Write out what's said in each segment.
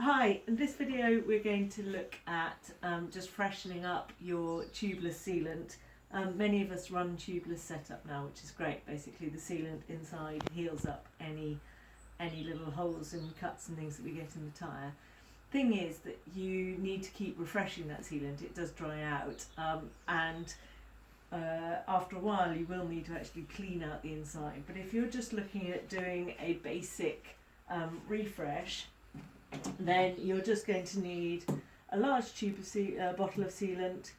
Hi, in this video we're going to look at just freshening up your tubeless sealant. Many of us run tubeless setup now, which is great. Basically the sealant inside heals up any little holes and cuts and things that we get in the tyre. Thing is that you need to keep refreshing that sealant. It does dry out and after a while you will need to actually clean out the inside. But if you're just looking at doing a basic refresh, then you're just going to need a large tube of bottle of sealant,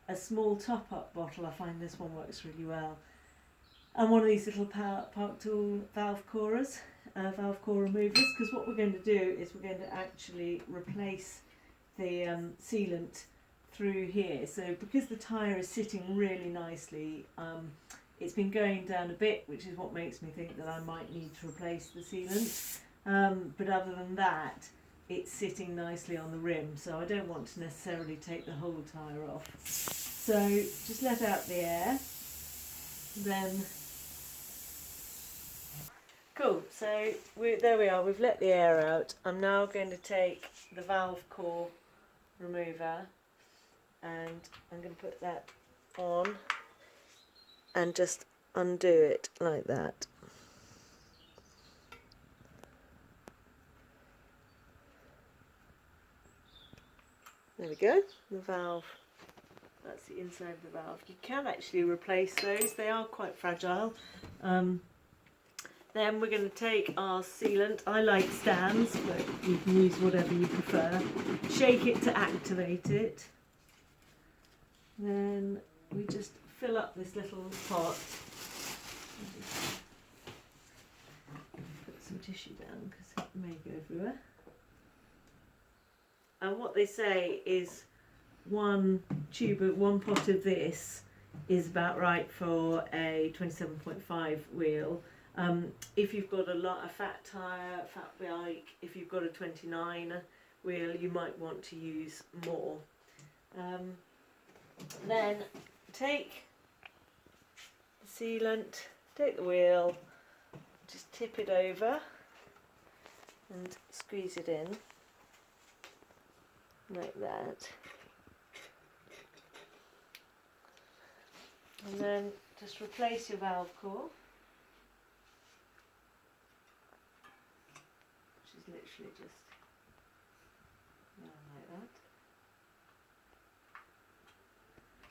a small top-up bottle, I find this one works really well, and one of these little Park Tool valve core removers, because what we're going to do is we're going to actually replace the sealant through here. So because the tyre is sitting really nicely, it's been going down a bit, which is what makes me think that I might need to replace the sealant. But other than that, it's sitting nicely on the rim, so I don't want to necessarily take the whole tyre off. So just let out the air, then cool. So there we are, we've let the air out. I'm now going to take the valve core remover and I'm going to put that on and just undo it like that. There we go, the valve, that's the inside of the valve. You can actually replace those, they are quite fragile. Then we're going to take our sealant. I like stands, but you can use whatever you prefer. Shake it to activate it. Then we just fill up this little pot. Put some tissue down because it may go everywhere. And what they say is one pot of this is about right for a 27.5 wheel. If you've got a fat tyre, fat bike, if you've got a 29 wheel, you might want to use more. Then take the sealant, take the wheel, just tip it over and squeeze it in. Like that, and then just replace your valve core, which is literally just like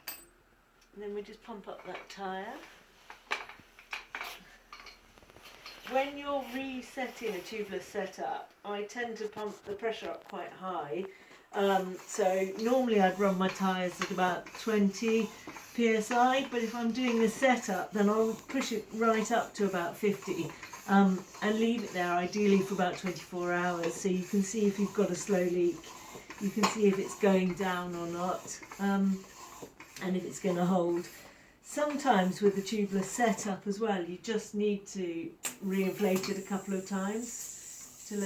that, and then we just pump up that tyre. When you're resetting a tubeless setup, I tend to pump the pressure up quite high. So normally I'd run my tyres at about 20 psi, but if I'm doing the setup, then I'll push it right up to about 50 and leave it there ideally for about 24 hours, so you can see if you've got a slow leak, you can see if it's going down or not, and if it's going to hold. Sometimes with the tubeless setup as well, you just need to re-inflate it a couple of times to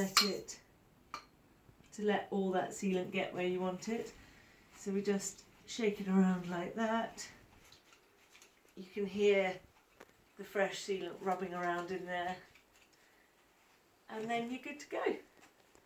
let all that sealant get where you want it. So we just shake it around like that. You can hear the fresh sealant rubbing around in there, and then you're good to go.